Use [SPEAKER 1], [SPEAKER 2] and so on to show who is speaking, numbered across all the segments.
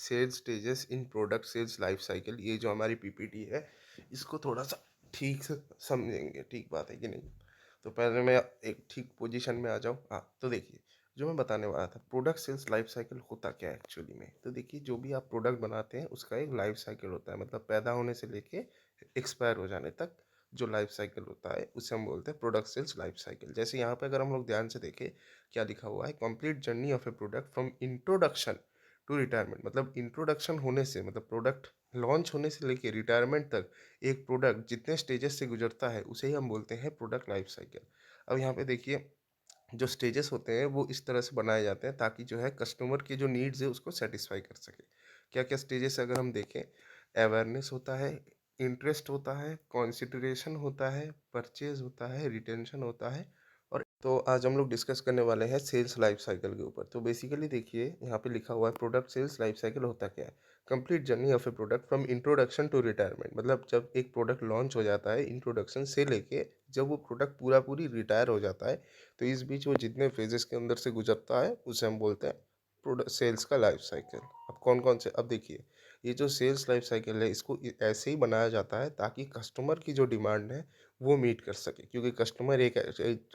[SPEAKER 1] Sales stages in product sales life cycle, ये जो हमारी पीपीटी है इसको थोड़ा सा ठीक से समझेंगे, ठीक बात है कि नहीं। तो पहले मैं एक ठीक पोजीशन में आ जाऊँ। हाँ, तो देखिए जो मैं बताने वाला था, प्रोडक्ट सेल्स लाइफ साइकिल होता क्या है एक्चुअली में। तो देखिए जो भी आप प्रोडक्ट बनाते हैं उसका एक लाइफ साइकिल होता है, मतलब पैदा होने से लेके एक्सपायर हो जाने तक जो लाइफ साइकिल होता है उसे हम बोलते हैं प्रोडक्ट सेल्स लाइफ साइकिल। जैसे यहाँ पे अगर हम लोग ध्यान से देखें, क्या लिखा हुआ है, complete journey of a product from introduction to retirement. मतलब इंट्रोडक्शन होने से, मतलब प्रोडक्ट लॉन्च होने से लेके रिटायरमेंट तक एक प्रोडक्ट जितने स्टेजेस से गुजरता है उसे ही हम बोलते हैं प्रोडक्ट लाइफ साइकिल। अब यहाँ पे देखिए जो स्टेजेस होते हैं वो इस तरह से बनाए जाते हैं ताकि जो है कस्टमर की जो नीड्स है उसको सेटिस्फाई कर सके। क्या क्या स्टेजेस अगर हम देखें, अवेयरनेस होता है, इंटरेस्ट होता है, कंसिडरेशन होता है, परचेज होता है, रिटेंशन होता है। और तो आज हम लोग डिस्कस करने वाले हैं सेल्स लाइफ साइकिल के ऊपर। तो बेसिकली देखिए यहाँ पे लिखा हुआ है प्रोडक्ट सेल्स लाइफ साइकिल होता क्या है। Complete journey of a product from introduction to retirement. मतलब जब एक प्रोडक्ट लॉन्च हो जाता है इंट्रोडक्शन से लेके जब वो प्रोडक्ट पूरा पूरी रिटायर हो जाता है, तो इस बीच वो जितने फेजेस के अंदर से गुजरता है उसे हम बोलते हैं प्रोडक्ट सेल्स का लाइफ साइकिल। अब कौन कौन से, अब देखिए ये जो सेल्स लाइफ साइकिल है इसको ऐसे ही बनाया जाता है ताकि कस्टमर की जो डिमांड है वो मीट कर सके। क्योंकि कस्टमर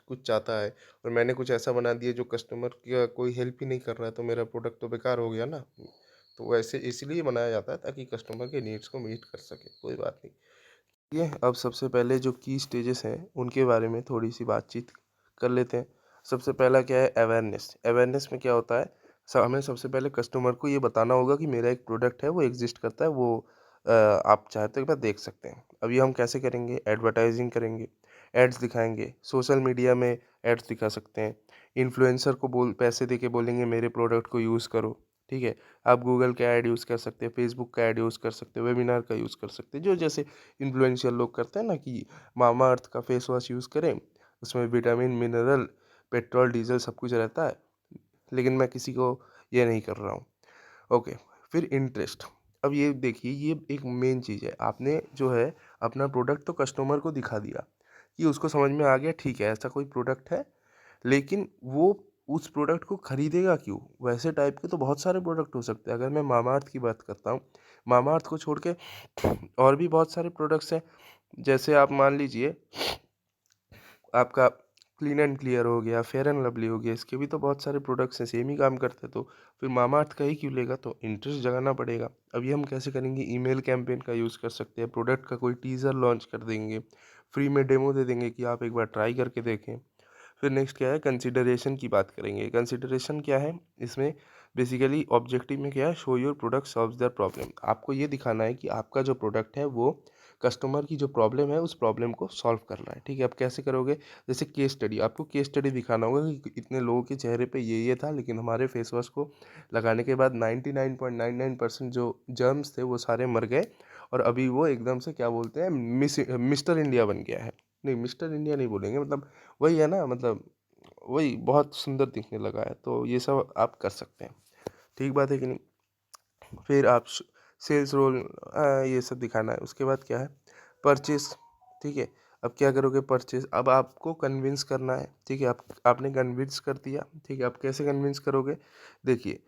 [SPEAKER 1] कुछ चाहता है और मैंने कुछ ऐसा बना दिया जो कस्टमर का कोई हेल्प ही नहीं कर रहा है, तो मेरा प्रोडक्ट तो बेकार हो गया ना। तो वैसे इसलिए बनाया जाता है ताकि कस्टमर के नीड्स को मीट कर सके। कोई बात नहीं। ये अब सबसे पहले जो की स्टेजेस हैं उनके बारे में थोड़ी सी बातचीत कर लेते हैं। सबसे पहला क्या है, अवेयरनेस। अवेयरनेस में क्या होता है, हमें सबसे पहले कस्टमर को ये बताना होगा कि मेरा एक प्रोडक्ट है वो एग्जिस्ट करता है, वो आप चाहते हो एक बार देख सकते हैं। अब ये हम कैसे करेंगे, एडवर्टाइजिंग करेंगे, एड्स दिखाएंगे, सोशल मीडिया में एड्स दिखा सकते हैं, इन्फ्लुएंसर को बोल पैसे दे के बोलेंगे मेरे प्रोडक्ट को यूज़ करो। ठीक है, आप गूगल का ऐड यूज़ कर सकते हैं, फेसबुक का ऐड यूज़ कर सकते हैं, वेबिनार का यूज़ कर सकते हैं, जो जैसे इन्फ्लुएंशियल लोग करते हैं ना कि मामा अर्थ का फेस वॉश यूज़ करें, उसमें विटामिन मिनरल पेट्रोल डीजल सब कुछ रहता है, लेकिन मैं किसी को ये नहीं कर रहा हूँ। ओके, फिर इंटरेस्ट। अब ये देखिए ये एक मेन चीज़ है, आपने जो है अपना प्रोडक्ट तो कस्टमर को दिखा दिया कि उसको समझ में आ गया, ठीक है ऐसा कोई प्रोडक्ट है, लेकिन वो उस प्रोडक्ट को खरीदेगा क्यों। वैसे टाइप के तो बहुत सारे प्रोडक्ट हो सकते हैं। अगर मैं मामाअर्थ की बात करता हूँ, मामाअर्थ को छोड़ के और भी बहुत सारे प्रोडक्ट्स हैं। जैसे आप मान लीजिए आपका क्लीन एंड क्लियर हो गया, फेयर एंड लवली हो गया, इसके भी तो बहुत सारे प्रोडक्ट्स हैं, सेम ही काम करते हैं। तो फिर मामाअर्थ का ही क्यों लेगा, तो इंटरेस्ट जगाना पड़ेगा। अब ये हम कैसे करेंगे, ईमेल कैंपेन का यूज़ कर सकते हैं, प्रोडक्ट का कोई टीज़र लॉन्च कर देंगे, फ्री में डेमो दे देंगे कि आप एक बार ट्राई करके देखें। फिर नेक्स्ट क्या है, कंसिडरेशन की बात करेंगे। कंसिडरेशन क्या है, इसमें बेसिकली ऑब्जेक्टिव में क्या है, show your product solves their problem. आपको ये दिखाना है कि आपका जो प्रोडक्ट है वो कस्टमर की जो प्रॉब्लम है उस प्रॉब्लम को सॉल्व कर रहा है। ठीक है, अब कैसे करोगे, जैसे केस स्टडी, आपको केस स्टडी दिखाना होगा कि इतने लोगों के चेहरे पे ये था, लेकिन हमारे फेस वॉश को लगाने के बाद 99.99% जो जर्म्स थे वो सारे मर गए, और अभी वो एकदम से क्या बोलते हैं, मिस्टर इंडिया बन गया है। नहीं, मिस्टर इंडिया नहीं बोलेंगे, मतलब वही है ना, मतलब वही बहुत सुंदर दिखने लगा है। तो ये सब आप कर सकते हैं, ठीक बात है कि नहीं। फिर आप सेल्स रोल ये सब दिखाना है। उसके बाद क्या है, परचेस। ठीक है, अब क्या करोगे, परचेस। अब आपको कन्विंस करना है। ठीक है, आप आपने कन्विंस कर दिया। ठीक है, आप कैसे कन्विंस करोगे, देखिए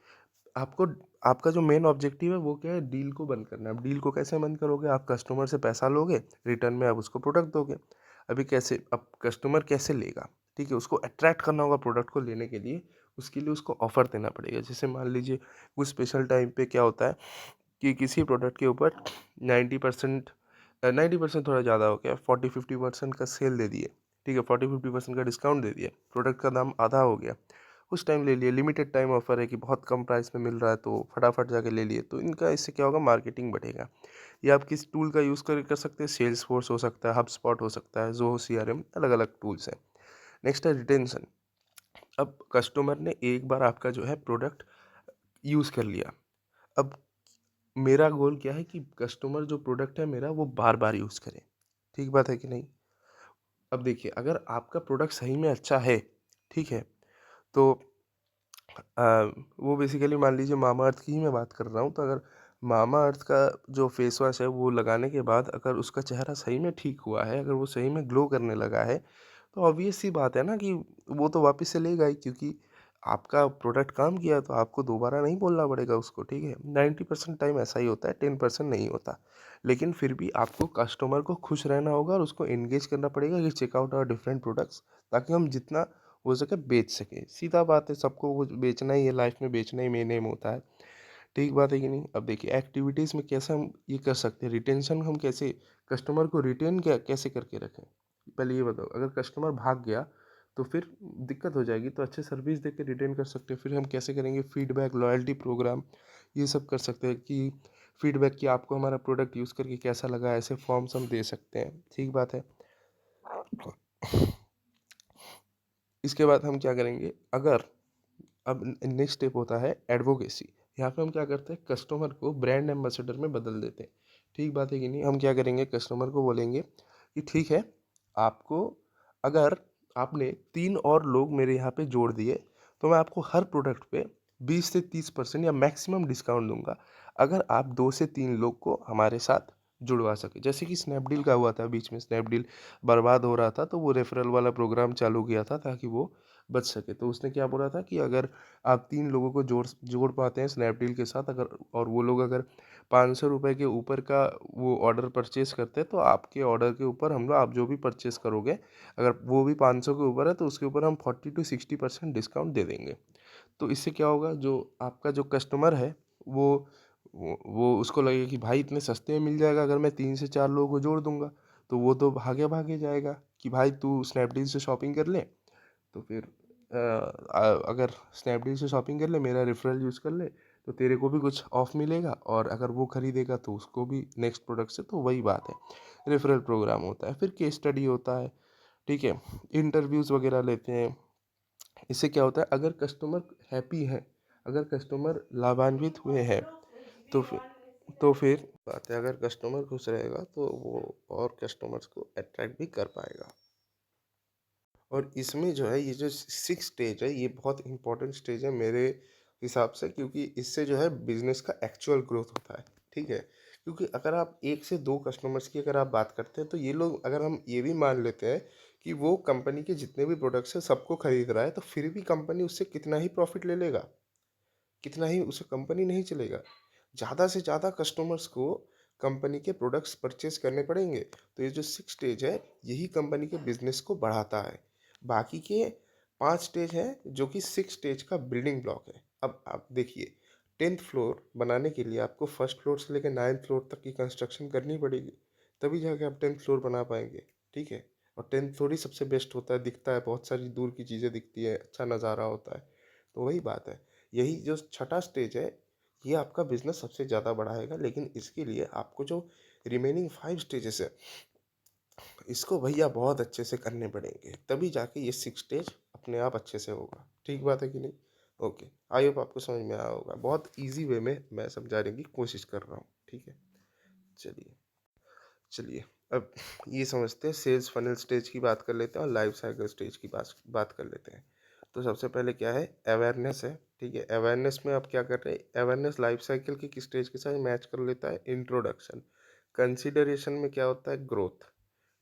[SPEAKER 1] आपको, आपका जो मेन ऑब्जेक्टिव है वो क्या है, डील को बंद करना है। अब डील को कैसे बंद करोगे, आप कस्टमर से पैसा लोगे, रिटर्न में आप उसको प्रोडक्ट दोगे। अभी कैसे, अब कस्टमर कैसे लेगा, ठीक है, उसको अट्रैक्ट करना होगा प्रोडक्ट को लेने के लिए, उसके लिए उसको ऑफर देना पड़ेगा। जैसे मान लीजिए कुछ स्पेशल टाइम पे क्या होता है कि किसी प्रोडक्ट के ऊपर 90%, 90% थोड़ा ज़्यादा हो गया, 40-50% का सेल दे दिए। ठीक है, 40-50% का डिस्काउंट दे दिया, प्रोडक्ट का दाम आधा हो गया, उस टाइम ले लिए, लिमिटेड टाइम ऑफर है कि बहुत कम प्राइस में मिल रहा है तो फटाफट जाके ले लिए। तो इनका इससे क्या होगा, मार्केटिंग बढ़ेगा। या आप किस टूल का यूज़ कर सकते हैं, सेल्स फोर्स हो सकता है, हब स्पॉट हो सकता है, ज़ोहो सीआरएम, अलग अलग टूल्स हैं। नेक्स्ट है रिटेंशन। अब कस्टमर ने एक बार आपका जो है प्रोडक्ट यूज़ कर लिया, अब मेरा गोल क्या है कि कस्टमर जो प्रोडक्ट है मेरा वो बार बार यूज़ करे, ठीक बात है कि नहीं। अब देखिए अगर आपका प्रोडक्ट सही में अच्छा है, ठीक है, तो वो बेसिकली मान लीजिए मामा अर्थ की ही मैं बात कर रहा हूँ, तो अगर मामा अर्थ का जो फेस वॉश है वो लगाने के बाद अगर उसका चेहरा सही में ठीक हुआ है, अगर वो सही में ग्लो करने लगा है, तो ऑब्वियस सी बात है ना कि वो तो वापस से लेगा ही, क्योंकि आपका प्रोडक्ट काम किया तो आपको दोबारा नहीं बोलना पड़ेगा उसको, ठीक है? 90% टाइम ऐसा ही होता है, 10% नहीं होता। लेकिन फिर भी आपको कस्टमर को खुश रहना होगा और उसको एंगेज करना पड़ेगा कि check out our different products, ताकि हम जितना हो सके बेच सकें। सीधा बात है, सबको कुछ बेचना ही है, लाइफ में बेचना ही मेन एम होता है। ठीक बात है कि नहीं? अब देखिए एक्टिविटीज़ में कैसे हम ये कर सकते हैं, रिटेंशन हम कैसे कस्टमर को रिटेन क्या कैसे करके रखें? पहले ये बताओ, अगर कस्टमर भाग गया तो फिर दिक्कत हो जाएगी, तो अच्छे सर्विस दे के रिटेन कर सकते हैं। फिर हम कैसे करेंगे? फीडबैक, लॉयल्टी प्रोग्राम, ये सब कर सकते हैं कि फीडबैक कि आपको हमारा प्रोडक्ट यूज़ करके कैसा लगा, ऐसे फॉर्म्स हम दे सकते हैं। ठीक बात है। इसके बाद हम क्या करेंगे? अगर अब नेक्स्ट स्टेप होता है एडवोकेसी। यहाँ पे हम क्या करते हैं, कस्टमर को ब्रांड एम्बेसडर में बदल देते हैं। ठीक बात है कि नहीं? हम क्या करेंगे, कस्टमर को बोलेंगे कि ठीक है, आपको अगर आपने 3 और लोग मेरे यहाँ पे जोड़ दिए तो मैं आपको हर प्रोडक्ट पे 20 से 30% या मैक्सिमम डिस्काउंट दूंगा, अगर आप 2 से 3 लोग को हमारे साथ जुड़वा सके। जैसे कि स्नैपडील का हुआ था, बीच में स्नैपडील बर्बाद हो रहा था तो वो रेफरल वाला प्रोग्राम चालू किया था ताकि वो बच सके। तो उसने क्या बोला था कि अगर आप 3 लोगों को जोड़ जोड़ पाते हैं स्नैपडील के साथ, अगर और वो लोग अगर 500 रुपये के ऊपर का वो ऑर्डर परचेज़ करते हैं तो आपके ऑर्डर के ऊपर हम लोग, आप जो भी परचेज़ करोगे, अगर वो भी 500 के ऊपर है तो उसके ऊपर हम 40 टू 60% डिस्काउंट दे देंगे। तो इससे क्या होगा, जो आपका जो कस्टमर है वो वो उसको लगेगा कि भाई इतने सस्ते में मिल जाएगा, अगर मैं 3 से 4 लोगों को जोड़ दूँगा तो वो तो भागे भागे जाएगा कि भाई तू स्नैपडील से शॉपिंग कर ले। तो फिर अगर स्नैपडील से शॉपिंग कर ले, मेरा रेफरल यूज़ कर ले, तो तेरे को भी कुछ ऑफ मिलेगा, और अगर वो खरीदेगा तो उसको भी नेक्स्ट प्रोडक्ट से। तो वही बात है, रेफरल प्रोग्राम होता है, फिर केस स्टडी होता है, ठीक है, इंटरव्यूज़ वगैरह लेते हैं। इससे क्या होता है, अगर कस्टमर हैप्पी है, अगर कस्टमर लाभान्वित हुए हैं, तो फिर बात है, अगर कस्टमर खुश रहेगा तो वो और कस्टमर्स को अट्रैक्ट भी कर पाएगा। और इसमें जो है, ये जो 6 स्टेज है, ये बहुत इंपॉर्टेंट स्टेज है मेरे हिसाब से, क्योंकि इससे जो है बिज़नेस का एक्चुअल ग्रोथ होता है, ठीक है? क्योंकि अगर आप 1 से 2 कस्टमर्स की अगर आप बात करते हैं, तो ये लोग, अगर हम ये भी मान लेते हैं कि वो कंपनी के जितने भी प्रोडक्ट्स हैं सबको खरीद रहा है, तो फिर भी कंपनी उससे कितना ही प्रॉफ़िट ले लेगा, कितना ही उसे कंपनी नहीं चलेगा। ज़्यादा से ज़्यादा कस्टमर्स को कंपनी के प्रोडक्ट्स परचेज करने पड़ेंगे। तो ये जो 6 स्टेज है, यही कंपनी के बिजनेस को बढ़ाता है। बाकी के 5 स्टेज हैं जो कि 6 स्टेज का बिल्डिंग ब्लॉक है। अब आप देखिए, 10th फ्लोर बनाने के लिए आपको फर्स्ट फ्लोर से लेकर 9th फ्लोर तक की कंस्ट्रक्शन करनी पड़ेगी, तभी जाके आप 10th फ्लोर बना पाएंगे, ठीक है? और 10th फ्लोर ही सबसे बेस्ट होता है, दिखता है, बहुत सारी दूर की चीज़ें दिखती है, अच्छा नज़ारा होता है। तो वही बात है, यही जो छठा स्टेज है, ये आपका बिजनेस सबसे ज़्यादा बढ़ाएगा। लेकिन इसके लिए आपको जो रिमेनिंग 5 स्टेजेस है, इसको भैया बहुत अच्छे से करने पड़ेंगे, तभी जाके ये 6 स्टेज अपने आप अच्छे से होगा। ठीक बात है कि नहीं? ओके, आई होप आपको समझ में आया होगा। बहुत ईजी वे में मैं समझाने की कोशिश कर रहा हूँ, ठीक है? चलिए, चलिए, अब ये समझते हैं, सेल्स फनल स्टेज की बात कर लेते हैं और लाइफ साइकिल स्टेज की बात बात कर लेते हैं। तो सबसे पहले क्या है, अवेयरनेस है, ठीक है? अवेयरनेस में आप क्या कर रहे हैं, अवेयरनेस लाइफ साइकिल के किस स्टेज के साथ मैच कर लेता है, इंट्रोडक्शन। कंसिडरेशन में क्या होता है, ग्रोथ,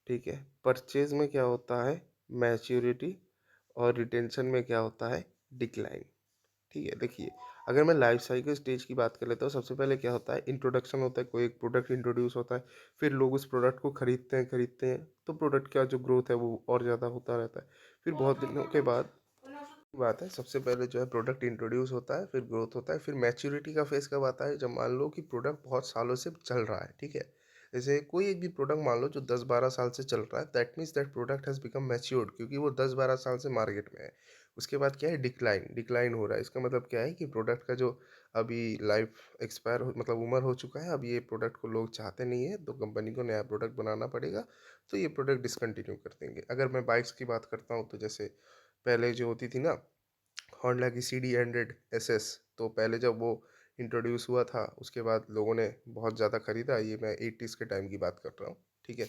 [SPEAKER 1] ठीक है? परचेज में क्या होता है, मैच्योरिटी। और रिटेंशन में क्या होता है, डिक्लाइन। ठीक है, देखिए, अगर मैं लाइफ साइकिल स्टेज की बात कर लेता हूँ, सबसे पहले क्या होता है, इंट्रोडक्शन होता है, कोई एक प्रोडक्ट इंट्रोड्यूस होता है, फिर लोग उस प्रोडक्ट को खरीदते हैं, तो प्रोडक्ट का जो ग्रोथ है वो और ज़्यादा होता रहता है। फिर बहुत दिनों के बाद बात है, सबसे पहले जो है प्रोडक्ट इंट्रोड्यूस होता है, फिर ग्रोथ होता है, फिर मैच्योरिटी का फेज कब आता है, जब मान लो कि प्रोडक्ट बहुत सालों से चल रहा है, ठीक है? जैसे कोई एक भी प्रोडक्ट मान लो जो 10-12 साल से चल रहा है, that means that product has become matured, क्योंकि वो 10-12 साल से मार्केट में है। उसके बाद क्या है, डिक्लाइन, डिक्लाइन हो रहा है। इसका मतलब क्या है कि प्रोडक्ट का जो अभी लाइफ एक्सपायर हो, मतलब उम्र हो चुका है, अब ये प्रोडक्ट को लोग चाहते नहीं है, तो कंपनी को नया प्रोडक्ट बनाना पड़ेगा, तो ये प्रोडक्ट डिसकंटिन्यू कर देंगे। अगर मैं बाइक्स की बात करता हूँ, तो जैसे पहले जो होती थी ना, होंडा की CD 100 SS, तो पहले जब वो इंट्रोड्यूस हुआ था, उसके बाद लोगों ने बहुत ज़्यादा ख़रीदा, ये मैं 80s के टाइम की बात कर रहा हूँ, ठीक है?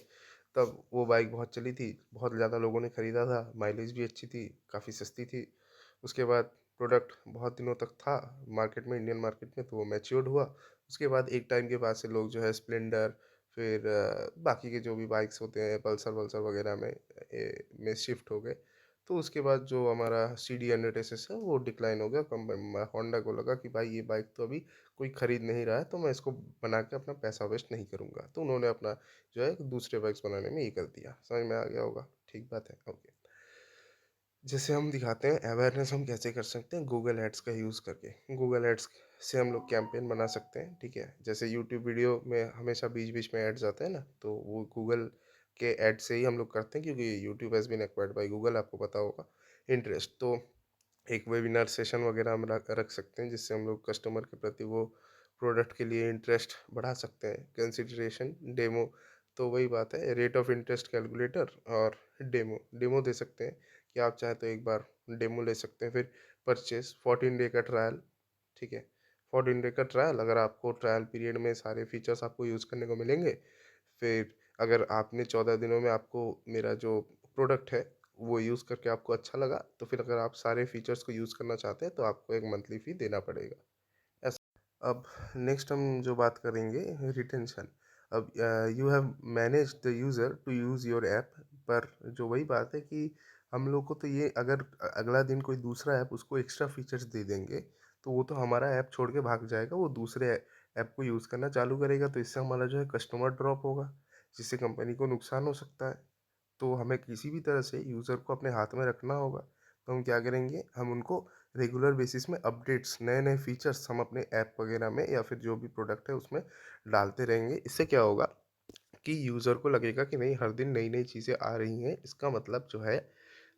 [SPEAKER 1] तब वो बाइक बहुत चली थी, बहुत ज़्यादा लोगों ने ख़रीदा था, माइलेज भी अच्छी थी, काफ़ी सस्ती थी। उसके बाद प्रोडक्ट बहुत दिनों तक था मार्केट में, इंडियन मार्केट में, तो वो मैच्योर्ड हुआ। उसके बाद एक टाइम के बाद से लोग जो है स्प्लेंडर, फिर बाकी के जो भी बाइक्स होते हैं, पल्सर वल्सर वगैरह में शिफ्ट हो गए। तो उसके बाद जो हमारा CD एनालिसिस है वो डिक्लाइन हो गया। होंडा को लगा कि भाई ये बाइक तो अभी कोई खरीद नहीं रहा है, तो मैं इसको बना के अपना पैसा वेस्ट नहीं करूँगा। तो उन्होंने अपना जो है दूसरे बाइक्स बनाने में ये कर दिया। समझ में आ गया होगा? ठीक बात है, ओके। जैसे हम दिखाते हैं अवेयरनेस हम कैसे कर सकते हैं, गूगल एड्स का यूज़ करके। गूगल एड्स से हम लोग कैंपेन बना सकते हैं, ठीक है। जैसे यूट्यूब वीडियो में हमेशा बीच बीच में एड्स आते हैं ना, तो वो गूगल के एड से ही हम लोग करते हैं, क्योंकि YouTube has been acquired by Google, आपको पता होगा। इंटरेस्ट तो एक वेबिनार सेशन वगैरह हम रख रख सकते हैं, जिससे हम लोग कस्टमर के प्रति वो प्रोडक्ट के लिए इंटरेस्ट बढ़ा सकते हैं। कंसिडरेशन, डेमो, तो वही बात है, रेट ऑफ इंटरेस्ट कैलकुलेटर और डेमो। डेमो दे सकते हैं कि आप चाहे तो एक बार डेमो ले सकते हैं। फिर परचेस, 14 डे का ट्रायल, ठीक है। 14 डे का ट्रायल, अगर आपको ट्रायल पीरियड में सारे फीचर्स आपको यूज़ करने को मिलेंगे। फिर अगर आपने 14 दिनों में आपको मेरा जो प्रोडक्ट है वो यूज़ करके आपको अच्छा लगा, तो फिर अगर आप सारे फीचर्स को यूज़ करना चाहते हैं तो आपको एक मंथली फ़ी देना पड़ेगा। अब नेक्स्ट हम जो बात करेंगे, रिटेंशन। अब you have manage the user to use your app, पर जो वही बात है कि हम लोग को तो ये, अगर अगला दिन कोई दूसरा ऐप उसको एक्स्ट्रा फीचर्स दे देंगे, तो वो तो हमारा ऐप छोड़ के भाग जाएगा, वो दूसरे ऐप को यूज़ करना चालू करेगा, तो इससे हमारा जो है कस्टमर ड्रॉप होगा, जिससे कंपनी को नुकसान हो सकता है। तो हमें किसी भी तरह से यूज़र को अपने हाथ में रखना होगा। तो हम क्या करेंगे, हम उनको रेगुलर बेसिस में अपडेट्स, नए नए फीचर्स हम अपने ऐप वगैरह में या फिर जो भी प्रोडक्ट है उसमें डालते रहेंगे। इससे क्या होगा कि यूज़र को लगेगा कि नहीं, हर दिन नई नई चीज़ें आ रही हैं, इसका मतलब जो है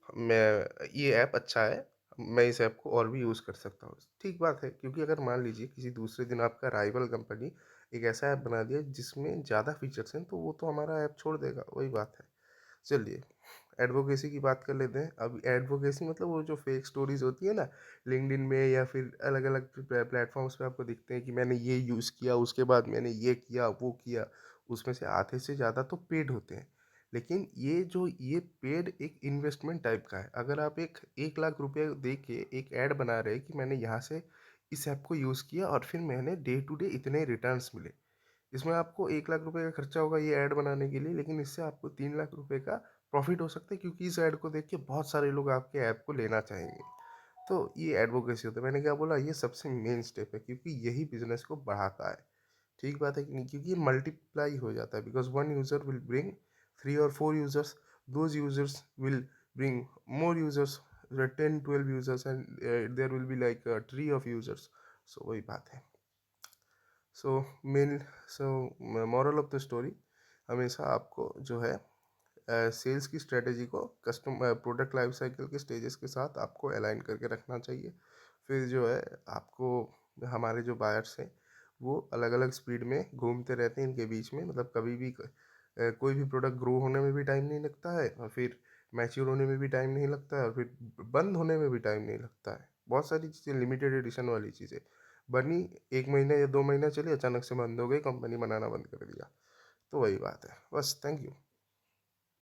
[SPEAKER 1] मैं, ये ऐप अच्छा है, मैं इस ऐप को और भी यूज़ कर सकता हूँ। ठीक बात है, क्योंकि अगर मान लीजिए किसी दूसरे दिन आपका राइवल कंपनी एक ऐसा ऐप बना दिया जिसमें ज़्यादा फीचर्स हैं, तो वो तो हमारा ऐप छोड़ देगा, वही बात है। चलिए, एडवोकेसी की बात कर लेते हैं। अब एडवोकेसी मतलब वो जो फेक स्टोरीज होती है ना, लिंक्डइन में या फिर अलग अलग प्लेटफॉर्म्स पे आपको दिखते हैं कि मैंने ये यूज़ किया, उसके बाद मैंने ये किया वो किया, उसमें से आधे से ज़्यादा तो पेड होते हैं। लेकिन ये पेड एक इन्वेस्टमेंट टाइप का है। अगर आप एक 1 लाख रुपए दे के एक ऐड बना रहे हैं कि मैंने यहाँ से इस ऐप को यूज़ किया और फिर मैंने डे टू डे इतने रिटर्न्स मिले, इसमें आपको 1 लाख रुपए का खर्चा होगा ये ऐड बनाने के लिए, लेकिन इससे आपको 3 लाख रुपए का प्रॉफिट हो सकता है, क्योंकि इस ऐड को देख के बहुत सारे लोग आपके ऐप को लेना चाहेंगे। तो ये एडवोकेसी होता है। मैंने क्या बोला, ये सबसे मेन स्टेप है, क्योंकि यही बिजनेस को बढ़ाता है। ठीक बात है कि नहीं, क्योंकि ये मल्टीप्लाई हो जाता है, because one user will bring 3 और 4 users, those users will bring more users, 10 12 users, and there will be like tree of users. So वही बात है। So main so moral of the story, हमेशा आपको जो है सेल्स की स्ट्रेटेजी को कस्टम प्रोडक्ट लाइफ साइकिल के स्टेजेस के साथ आपको अलाइन करके रखना चाहिए। फिर जो है आपको, हमारे जो बायर्स हैं वो अलग अलग स्पीड में घूमते रहते हैं इनके बीच में, मतलब कभी भी कोई भी प्रोडक्ट ग्रो होने में भी टाइम नहीं लगता है, और फिर मैच्योर होने में भी टाइम नहीं लगता है, और फिर बंद होने में भी टाइम नहीं लगता है। बहुत सारी चीज़ें, लिमिटेड एडिशन वाली चीज़ें बनी, 1 महीना या 2 महीना चली, अचानक से बंद हो गई, कंपनी बनाना बंद कर दिया। तो वही बात है, बस। Thank you.